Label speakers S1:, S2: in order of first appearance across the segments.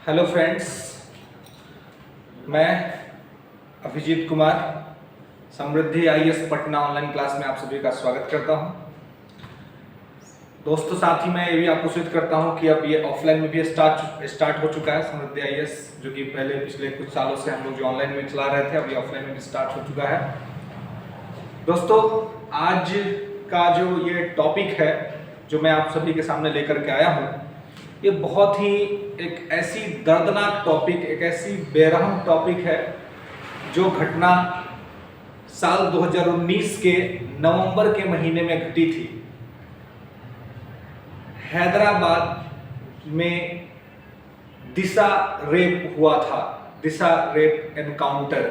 S1: Hello friends, मैं अभिजीत कुमार समृद्धि IAS Patna online class में आप सभी का स्वागत करता हूं। दोस्तों, साथ ही मैं ये भी आपको सूचित करता हूं कि अब ये ऑफलाइन में भी स्टार्ट हो चुका है समृद्धि आईएएस, जो कि पहले पिछले कुछ सालों से हम लोग जो ऑनलाइन में चला रहे थे, अभी ऑफलाइन में भी स्टार्ट हो चुका है। दोस्तों, आज का जो ये टॉपिक है जो मैं आप सभी के सामने लेकर के आया हूँ, ये बहुत ही एक ऐसी दर्दनाक टॉपिक, एक ऐसी बेरहम टॉपिक है जो घटना साल 2019 के नवंबर के महीने में घटी थी। हैदराबाद में दिशा रेप हुआ था, दिशा रेप एनकाउंटर।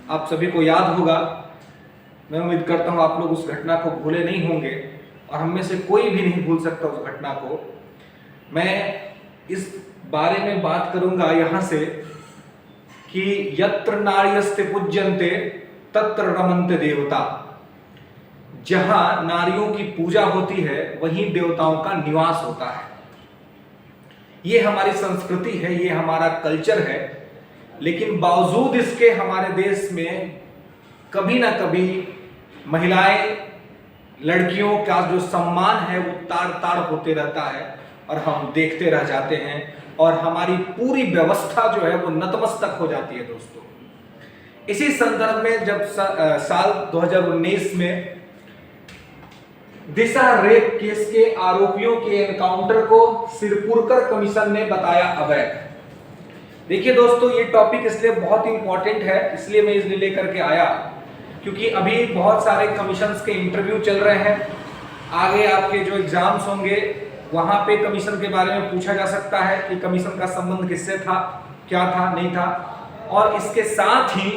S1: आप सभी को याद होगा, मैं उम्मीद करता हूँ आप लोग उस घटना को भूले नहीं होंगे और हम में से कोई भी नहीं भूल सकता उस घटना को। मैं इस बारे में बात करूंगा यहाँ से कि यत्र नार्यस्ते पूज्यन्ते तत्र रमन्ते देवता। जहां नारियों की पूजा होती है वहीं देवताओं का निवास होता है। ये हमारी संस्कृति है, ये हमारा कल्चर है, लेकिन बावजूद इसके हमारे देश में कभी ना कभी महिलाएं, लड़कियों का जो सम्मान है वो ताड़ ताड़ होते रहता है और हम देखते रह जाते हैं और हमारी पूरी व्यवस्था जो है वो नतमस्तक हो जाती है। दोस्तों, इसी संदर्भ में जब साल 2019 में दिशा रेप केस के आरोपियों के एनकाउंटर को सिरपुरकर कमीशन ने बताया अवैध। देखिए दोस्तों, ये टॉपिक इसलिए बहुत इंपॉर्टेंट है, इसलिए मैं इसलिए लेकर के आया क्योंकि अभी बहुत सारे कमीशंस के इंटरव्यू चल रहे हैं। आगे आपके जो एग्जाम्स होंगे वहां पे कमीशन के बारे में पूछा जा सकता है कि कमीशन का संबंध किससे था, क्या था, नहीं था। और इसके साथ ही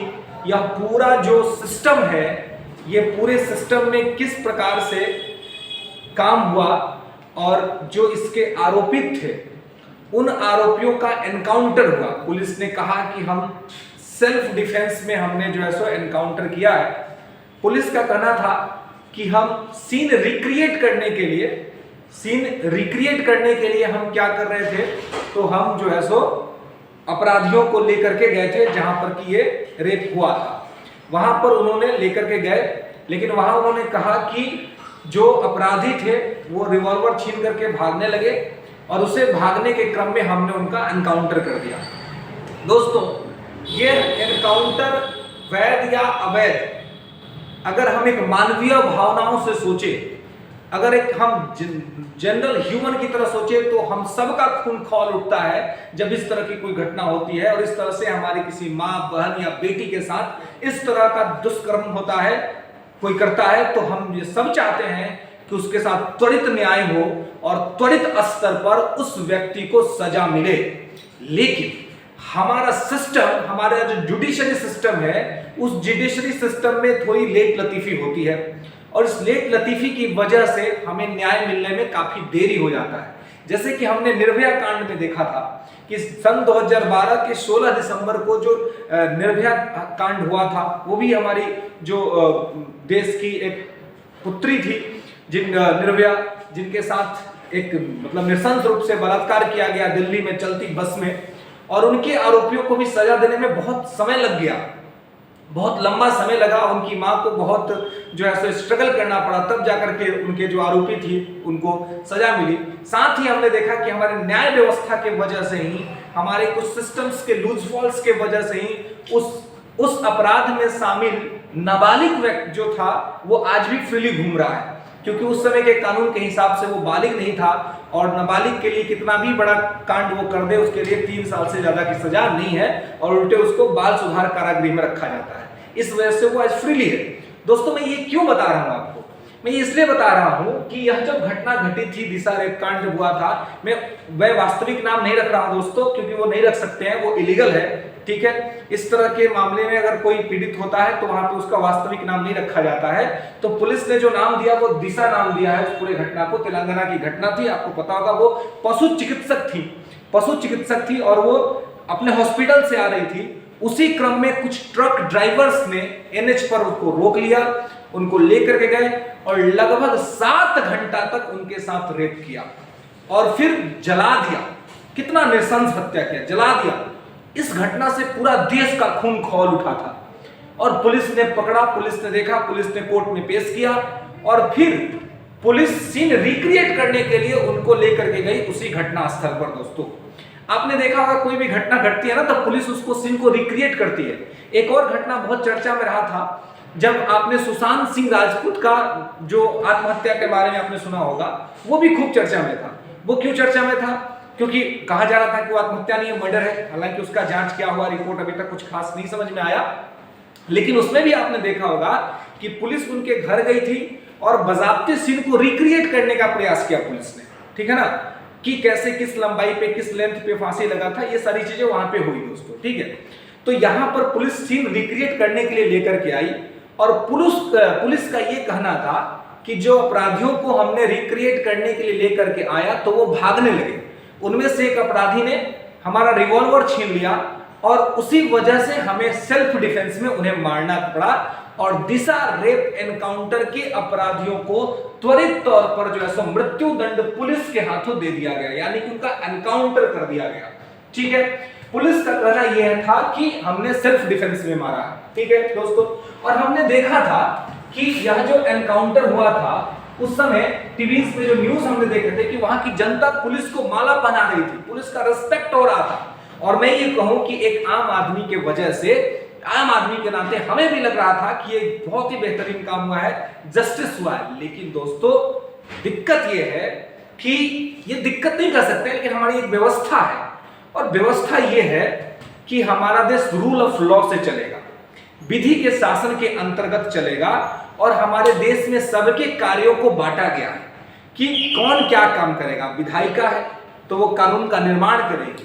S1: यह पूरा जो सिस्टम है, ये पूरे सिस्टम में किस प्रकार से काम हुआ और जो इसके आरोपित थे उन आरोपियों का एनकाउंटर हुआ। पुलिस ने कहा कि हम सेल्फ डिफेंस में हमने जो है सो एनकाउंटर किया है। पुलिस का कहना था कि हम सीन रिक्रिएट करने के लिए हम क्या कर रहे थे, तो हम जो है सो अपराधियों को लेकर के गए थे जहां पर कि ये रेप हुआ था। वहां पर उन्होंने लेकर के गए, लेकिन वहां उन्होंने कहा कि जो अपराधी थे वो रिवॉल्वर छीन करके भागने लगे और उसे भागने के क्रम में हमने उनका एनकाउंटर कर दिया। दोस्तों, ये एनकाउंटर वैध या अवैध, अगर हम एक मानवीय भावनाओं से सोचे, अगर एक हम जनरल ह्यूमन की तरह सोचे, तो हम सबका खून खौल उठता है जब इस तरह की कोई घटना होती है और इस तरह से हमारी किसी माँ, बहन या बेटी के साथ इस तरह का दुष्कर्म होता है, कोई करता है, तो हम ये सब चाहते हैं कि उसके साथ त्वरित न्याय हो और त्वरित स्तर पर उस व्यक्ति को सजा मिले। लेकिन हमारा सिस्टम, हमारा जो जुडिशरी सिस्टम है, उस जुडिशरी सिस्टम में थोड़ी लेट लतीफी होती है और इस लेट लतीफी की वजह से हमें न्याय मिलने में काफी देरी हो जाता है। जैसे कि हमने निर्भया कांड में देखा था कि सन 2012 के 16 दिसंबर को जो निर्भया कांड हुआ था, वो भी हमारी जो देश की एक पुत्री थी निर्भया, जिनके साथ एक मतलब नृशंस रूप से बलात्कार किया गया दिल्ली में चलती बस में, और उनके आरोपियों को भी सजा देने में बहुत समय लग गया, बहुत लंबा समय लगा। उनकी मां को बहुत जो है सो स्ट्रगल करना पड़ा, तब जाकर के उनके जो आरोपी थी उनको सजा मिली। साथ ही हमने देखा कि हमारे न्याय व्यवस्था के वजह से ही, हमारे कुछ सिस्टम्स के लूज फॉल्स के वजह से ही उस अपराध में शामिल नाबालिग व्यक्ति जो था वो आज भी फ्रीली घूम रहा है, क्योंकि उस समय के कानून के हिसाब से वो बालिग नहीं था और नाबालिग के लिए कितना भी बड़ा कांड वो कर दे उसके लिए 3 साल से ज्यादा की सजा नहीं है और उल्टे उसको बाल सुधार कारागृह में रखा जाता है। इस वजह से वो आज फ्रीली है। दोस्तों, मैं ये क्यों बता रहा हूं आपको? मैं ये इसलिए बता रहा हूं कि यह जब घटना घटी थी, दिशा रेप कांड जब हुआ था, मैं वास्तविक नाम नहीं रख रहा हूं दोस्तों, क्योंकि वो नहीं रख सकते हैं, वो इलीगल है, ठीक है। इस तरह के मामले में अगर कोई पीड़ित होता है तो वहां पे उसका वास्तविक नाम नहीं रखा जाता है। तो पुलिस ने जो नाम दिया वो दिशा नाम दिया है उस पूरे घटना को। तेलंगाना की घटना थी, आपको पता होगा। वो पशु चिकित्सक थी और वो अपने हॉस्पिटल से आ रही थी। उसी क्रम में कुछ ट्रक ड्राइवर्स ने एनएच पर उसको रोक लिया, उनको लेकर के गए और लगभग 7 घंटा तक उनके साथ रेप किया और फिर जला दिया। कितना नृशंस हत्या किया, जला दिया। इस घटना से पूरा देश का खून खौल उठा था और पुलिस ने पकड़ा, पुलिस ने देखा, पुलिस ने कोर्ट में पेश किया और फिर पुलिस सीन रिक्रिएट करने के लिए उनको लेकर के गई उसी घटना स्थल पर। दोस्तों आपने देखा होगा कोई भी घटना घटती है ना तो पुलिस उसको सीन को रिक्रिएट करती है। एक और घटना बहुत चर्चा में रहा था, जब आपने सुशांत सिंह राजपूत का जो आत्महत्या के बारे में आपने सुना होगा, वो भी खूब चर्चा में था। वो क्यों चर्चा में था? क्योंकि कहा जा रहा था कि वो आत्महत्या नहीं है, मर्डर है। हालांकि उसका जांच क्या हुआ, रिपोर्ट अभी तक कुछ खास नहीं समझ में आया, लेकिन उसमें भी आपने देखा होगा कि पुलिस उनके घर गई थी और बाज़ाब्ते सीन को रिक्रिएट करने का प्रयास किया पुलिस ने, ठीक है ना, कि कैसे किस लंबाई पे किस लेंथ पे फांसी लगा था, ये सारी चीजें वहां पे हुई दोस्तों, ठीक है। तो यहां पर पुलिस सीन रिक्रिएट करने के लिए लेकर के आई और पुलिस का ये कहना था कि जो अपराधियों को हमने रिक्रिएट करने के लिए लेकर के आया तो वो भागने लगे। उनमें से एक अपराधी ने हमारा रिवॉल्वर छीन लिया और उसी वजह से हमें सेल्फ डिफेंस में उन्हें मारना पड़ा और दिशा रेप एनकाउंटर के अपराधियों को त्वरित तौर पर जो है सो मृत्यु दंड पुलिस के हाथों दे दिया गया, यानी कि उनका एनकाउंटर कर दिया गया, ठीक है। पुलिस का कहना यह था कि हमने सेल्फ डिफेंस में मारा, ठीक है दोस्तों। और हमने देखा था कि यह जो एनकाउंटर हुआ था उस समय टीवी पे जो न्यूज हमने देखे थे कि वहां की जनता पुलिस को माला पहना रही थी, पुलिस का रिस्पेक्ट हो रहा था। और मैं ये कहूं कि एक आम आदमी के वजह से, आम आदमी के नाते हमें भी लग रहा था कि ये बहुत ही बेहतरीन काम हुआ है, जस्टिस हुआ है। लेकिन दोस्तों दिक्कत ये है कि ये दिक्कत नहीं कर सकते, लेकिन हमारी एक व्यवस्था है और व्यवस्था ये है कि हमारा देश रूल ऑफ लॉ से चलेगा, विधि के शासन के अंतर्गत चलेगा और हमारे देश में सबके कार्यों को बांटा गया है कि कौन क्या काम करेगा। विधायिका है तो वो कानून का निर्माण करेगी,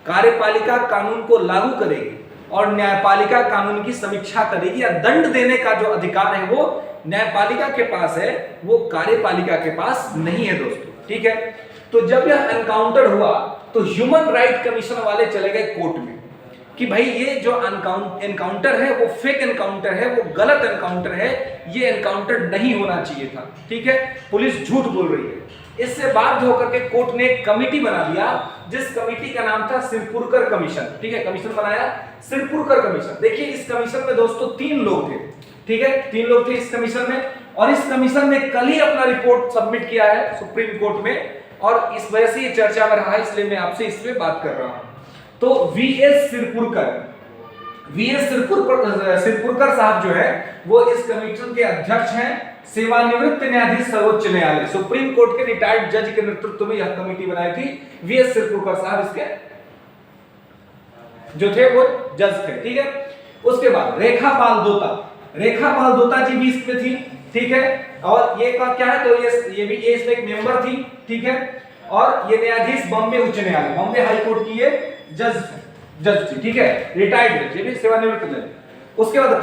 S1: कार्यपालिका कानून को लागू करेगी और न्यायपालिका कानून की समीक्षा करेगी या दंड देने का जो अधिकार है वो न्यायपालिका के पास है, वो कार्यपालिका के पास नहीं है दोस्तों, ठीक है। तो जब यह एनकाउंटर हुआ तो ह्यूमन राइट कमीशन वाले चले गए कोर्ट में कि भाई ये जो एनकाउंटर है वो फेक एनकाउंटर है, वो गलत एनकाउंटर है, ये एनकाउंटर नहीं होना चाहिए था, ठीक है। पुलिस झूठ बोल रही है। इससे बाध्य होकर के कोर्ट ने एक कमेटी बना दिया जिस कमेटी का नाम था सिरपुरकर कमीशन, ठीक है। कमीशन बनाया सिरपुरकर कमीशन। देखिए इस कमीशन में दोस्तों 3 लोग थे, ठीक है, 3 लोग थे इस कमीशन में और इस कमीशन ने कल ही अपना रिपोर्ट सबमिट किया है सुप्रीम कोर्ट में और इस वजह से ये चर्चा में रहा है, इसलिए मैं आपसे इस पे बात कर रहा हूं। तो वीएस सिरपुरकर साहब जो है वो इस कमीशन के अध्यक्ष हैं, सेवानिवृत्त न्यायाधीश सर्वोच्च न्यायालय, सुप्रीम कोर्ट के रिटायर्ड जज के नेतृत्व में यह कमेटी बनाई थी। वीएस सिरपुरकर साहब इसके जो थे वो जज थे, ठीक है। उसके बाद रेखा पाल दोता जी भी इसमें थी, ठीक है। और ये क्या है तो ये इसमें एक मेंबर थी, ठीक है। और ये न्यायाधीश बॉम्बे उच्च न्यायालय, बॉम्बे हाई कोर्ट की ये जज थी, ठीक है, रिटायर्ड, ये भी सेवानिवृत्त जज। उसके बाद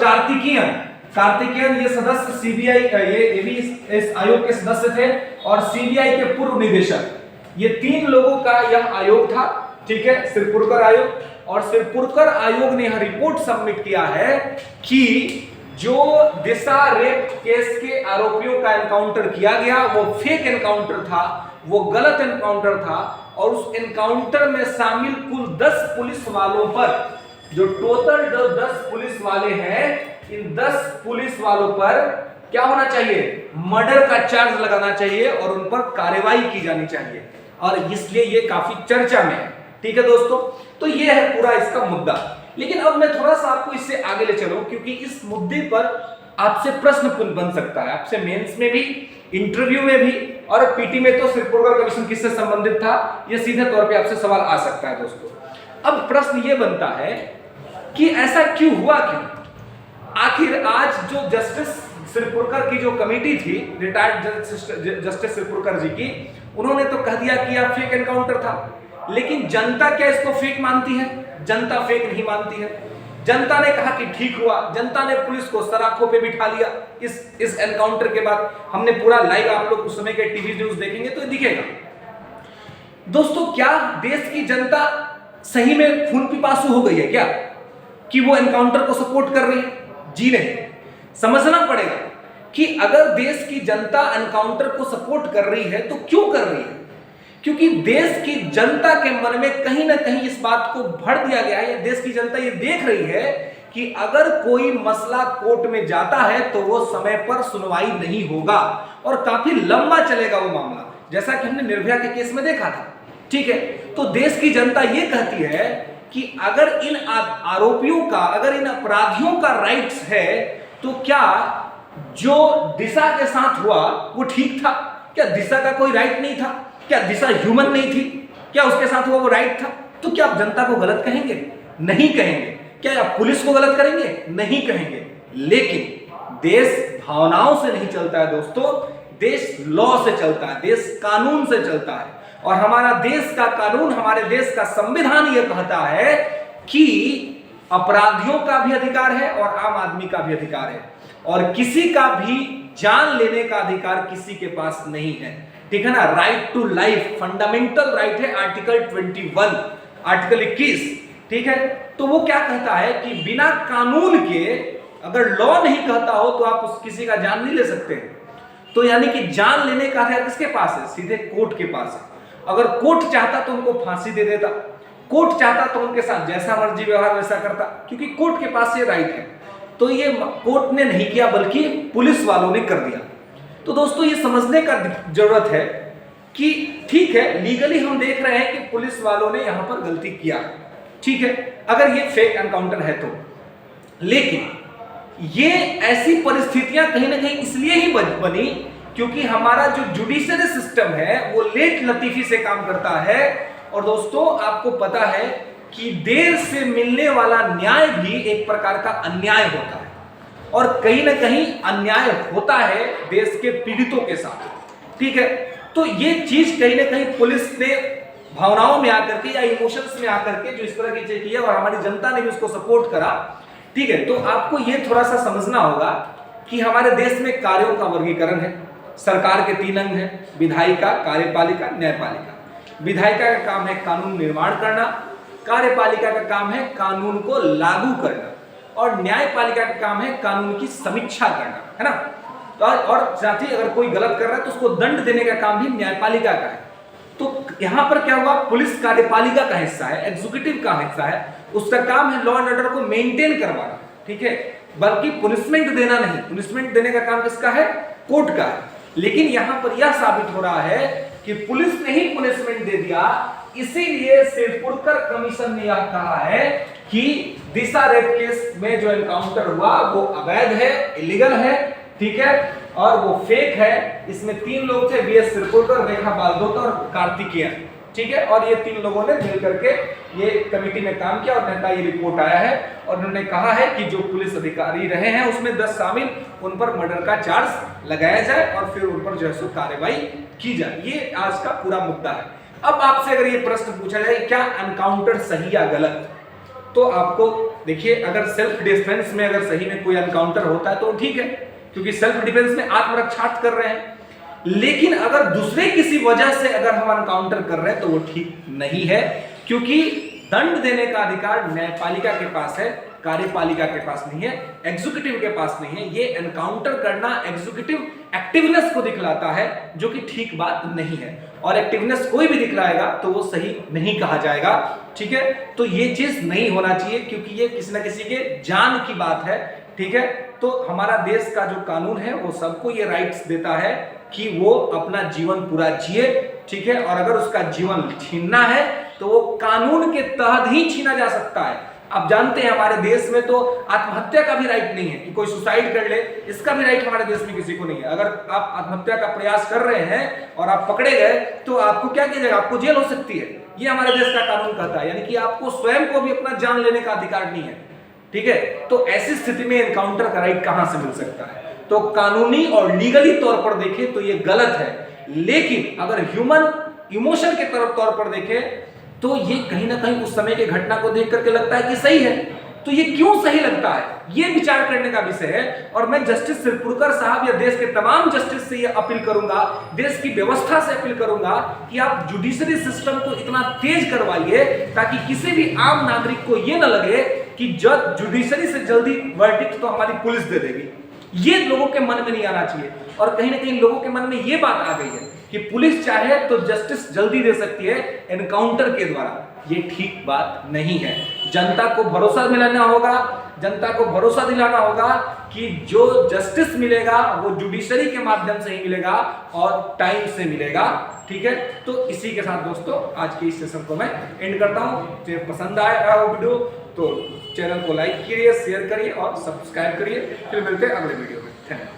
S1: कार्तिकेयन ये सदस्य सीबीआई, ये भी इस आयोग के सदस्य थे और सीबीआई के पूर्व निदेशक। ये 3 लोगों का यह आयोग था, ठीक है, सिरपुरकर आयोग। और सिरपुरकर आयोग ने यह रिपोर्ट सबमिट किया है कि जो दिशा रेप केस के आरोपियों का एनकाउंटर किया गया वो फेक एनकाउंटर था, वो गलत एनकाउंटर था और उस एनकाउंटर में शामिल कुल 10 पुलिस वालों पर, जो टोटल 10 पुलिस वाले हैं, इन 10 पुलिस वालों पर क्या होना चाहिए, मर्डर का चार्ज लगाना चाहिए और उन पर कार्रवाई की जानी चाहिए और इसलिए ये काफी चर्चा में है, ठीक है दोस्तों। तो ये है पूरा इसका मुद्दा। लेकिन अब मैं थोड़ा सा आपको इससे आगे ले चलूं क्योंकि इस मुद्दे पर आपसे प्रश्न बन सकता है, आपसे मेंस में भी, इंटरव्यू में भी और पीटी में। तो सिरपुरकर कमीशन किससे संबंधित था, ये सीधे तौर पे आपसे सवाल आ सकता है दोस्तों। अब प्रश्न ये बनता है कि ऐसा क्यों हुआ, क्यों आखिर आज जो जस्टिस सिरपुरकर की जो कमेटी थी, रिटायर्ड जस्टिस सिरपुरकर जी की, उन्होंने तो कह दिया कि यह फेक एनकाउंटर था, लेकिन जनता क्या इसको फेक मानती है? जनता फेक नहीं मानती है। जनता ने कहा कि ठीक हुआ, जनता ने पुलिस को सराखों पे बिठा लिया इस एनकाउंटर के बाद। हमने पूरा लाइव, आप लोग उस समय के टीवी न्यूज देखेंगे तो दिखेगा दोस्तों। क्या देश की जनता सही में खून पिपासु हो गई है क्या कि वो एनकाउंटर को सपोर्ट कर रही है? जी नहीं। समझना पड़ेगा कि अगर देश की जनता एनकाउंटर को सपोर्ट कर रही है तो क्यों कर रही है, क्योंकि देश की जनता के मन में कहीं ना कहीं इस बात को भर दिया गया है, या देश की जनता ये देख रही है कि अगर कोई मसला कोर्ट में जाता है तो वो समय पर सुनवाई नहीं होगा और काफी लंबा चलेगा वो मामला, जैसा कि हमने निर्भया के केस में देखा था। ठीक है, तो देश की जनता ये कहती है कि अगर इन आरोपियों का, अगर इन अपराधियों का राइट्स है, तो क्या जो दिशा के साथ हुआ वो ठीक था? क्या दिशा का कोई राइट नहीं था? क्या दिशा ह्यूमन नहीं थी? क्या उसके साथ हुआ वो राइट था? तो क्या आप जनता को गलत कहेंगे? नहीं कहेंगे। क्या आप पुलिस को गलत करेंगे? नहीं कहेंगे। लेकिन देश भावनाओं से नहीं चलता है दोस्तों, देश लॉ से चलता है, देश कानून से चलता है। और हमारा देश का कानून, हमारे देश का संविधान यह कहता है कि अपराधियों का भी अधिकार है और आम आदमी का भी अधिकार है, और किसी का भी जान लेने का अधिकार किसी के पास नहीं है। ठीक है ना, right to life fundamental right है, आर्टिकल 21, आर्टिकल 21। ठीक है, तो वो क्या कहता है कि बिना कानून के, अगर लॉ नहीं कहता हो तो आप उस किसी का जान नहीं ले सकते। तो यानी कि जान लेने का अधिकार किसके पास है? सीधे कोर्ट के पास है। अगर कोर्ट चाहता तो उनको फांसी दे देता, कोर्ट चाहता तो उनके साथ जैसा मर्जी व्यवहार वैसा करता, क्योंकि कोर्ट के पास ये राइट है। तो ये कोर्ट ने नहीं किया, बल्कि पुलिस वालों ने कर दिया। तो दोस्तों ये समझने का जरूरत है कि ठीक है, लीगली हम देख रहे हैं कि पुलिस वालों ने यहां पर गलती किया, ठीक है, अगर ये फेक एनकाउंटर है तो। लेकिन ये ऐसी परिस्थितियां कहीं ना कहीं इसलिए ही बनी क्योंकि हमारा जो जुडिशरी सिस्टम है वो लेट लतीफी से काम करता है। और दोस्तों आपको पता है कि देर से मिलने वाला न्याय भी एक प्रकार का अन्याय होता है, और कहीं ना कहीं अन्याय होता है देश के पीड़ितों के साथ। ठीक है, तो ये चीज कहीं ना कहीं पुलिस ने भावनाओं में आकर के या इमोशंस में आकर के जो इस तरह की चीज की है, और हमारी जनता ने भी उसको सपोर्ट करा। ठीक है, तो आपको ये थोड़ा सा समझना होगा कि हमारे देश में कार्यों का वर्गीकरण है। सरकार के 3 अंग हैं, विधायिका, कार्यपालिका, न्यायपालिका। विधायिका का काम है कानून निर्माण करना, कार्यपालिका का काम है कानून को लागू करना, और न्यायपालिका का काम है कानून की समीक्षा करना, है ना। तो और साथ ही अगर कोई गलत कर रहा है तो उसको दंड देने का काम भी न्यायपालिका का है। तो यहां पर क्या हुआ, पुलिस कार्यपालिका का हिस्सा है, एग्जीक्यूटिव का हिस्सा है, उसका काम है लॉ एंड ऑर्डर को मेंटेन करवाना, ठीक है, बल्कि पुनिशमेंट देना नहीं। पुनिशमेंट देने का काम किसका है? कोर्ट का है। लेकिन यहां पर यह साबित हो रहा है कि पुलिस ने ही पुनिशमेंट दे दिया, इसीलिए सिरपुरकर कमीशन ने यह कहा है कि दिशा रेप केस में जो एनकाउंटर हुआ वो अवैध है, इलीगल है, ठीक है, और वो फेक है। इसमें 3 लोग थे, बीएस सिरपुरकर, रेखा बालदोत और कार्तिकेयन, ठीक है, और ये 3 लोगों ने मिलकर के ये कमेटी में काम किया और उनका ये रिपोर्ट आया है। और उन्होंने कहा है कि जो पुलिस अधिकारी रहे हैं उसमें 10 शामिल, उन पर मर्डर का चार्ज लगाया जाए और फिर उन पर जो है सो कार्रवाई की जाए। ये आज का पूरा मुद्दा है। अब आपसे अगर ये प्रश्न पूछा जाए क्या एनकाउंटर सही या गलत, तो आपको देखिए, अगर सेल्फ डिफेंस में अगर सही में कोई एनकाउंटर होता है तो ठीक है, क्योंकि सेल्फ डिफेंस में आत्मरक्षार्थ कर रहे हैं। लेकिन अगर दूसरे किसी वजह से अगर हम एनकाउंटर कर रहे हैं तो वो ठीक नहीं है, क्योंकि दंड देने का अधिकार न्यायपालिका के पास है, कार्यपालिका के पास नहीं है, एग्जीक्यूटिव के पास नहीं है। ये एनकाउंटर करना एग्जीक्यूटिव एक्टिवनेस को दिखलाता है, जो कि ठीक बात नहीं है, और एक्टिवनेस कोई भी दिखलाएगा तो वो सही नहीं कहा जाएगा, ठीक है। तो ये चीज नहीं होना चाहिए, क्योंकि ये किसी न किसी के जान की बात है, ठीक है। तो हमारा देश का जो कानून है वो सबको ये राइट्स देता है कि वो अपना जीवन पूरा जिए, ठीक है, और अगर उसका जीवन छीनना है तो वो कानून के तहत ही छीना जा सकता है। आप जानते हैं हमारे देश में तो आत्महत्या का भी राइट नहीं है कि कोई सुसाइड कर ले, इसका भी राइट हमारे देश में किसी को नहीं है। अगर आप आत्महत्या का प्रयास कर रहे हैं और आप पकड़े गए तो आपको क्या किया जाएगा? आपको जेल हो सकती है। ये हमारे देश का कानून कहता है, यानी कि आपको स्वयं को भी अपना जान लेने का अधिकार नहीं है, ठीक है। तो ऐसी स्थिति में एनकाउंटर का राइट कहां से मिल सकता है? तो कानूनी और लीगली तौर पर देखें तो ये गलत है, लेकिन अगर ह्यूमन इमोशन के तौर पर देखें तो ये कहीं ना कहीं उस समय की घटना को देख करके लगता है कि सही है। तो ये क्यों सही लगता है, ये विचार करने का विषय है। और मैं जस्टिस सिरपुरकर साहब या देश के तमाम जस्टिस से ये अपील करूंगा, देश की व्यवस्था से अपील करूंगा कि आप जुडिशरी सिस्टम को इतना तेज करवाइए ताकि किसी भी आम नागरिक को ये ना लगे कि जुडिशरी से जल्दी वर्डिक्ट तो हमारी पुलिस दे देगी। ये लोगों के मन में नहीं आना चाहिए। और कहीं ना कहीं लोगों के मन में ये बात आ गई है कि पुलिस चाहे तो जस्टिस जल्दी दे सकती है एनकाउंटर के द्वारा, ये ठीक बात नहीं है। जनता को भरोसा दिलाना होगा, जनता को भरोसा दिलाना होगा कि जो जस्टिस मिलेगा वो जुडिशरी के माध्यम से ही मिलेगा और टाइम से मिलेगा। ठीक है, तो इसी के साथ दोस्तों आज के इस सेशन को मैं एंड करता हूं। तो पसंद आया वो वीडियो तो चैनल को लाइक करिए, शेयर करिए और सब्सक्राइब करिए। फिर मिलते हैं अगले वीडियो में। धन्यवाद।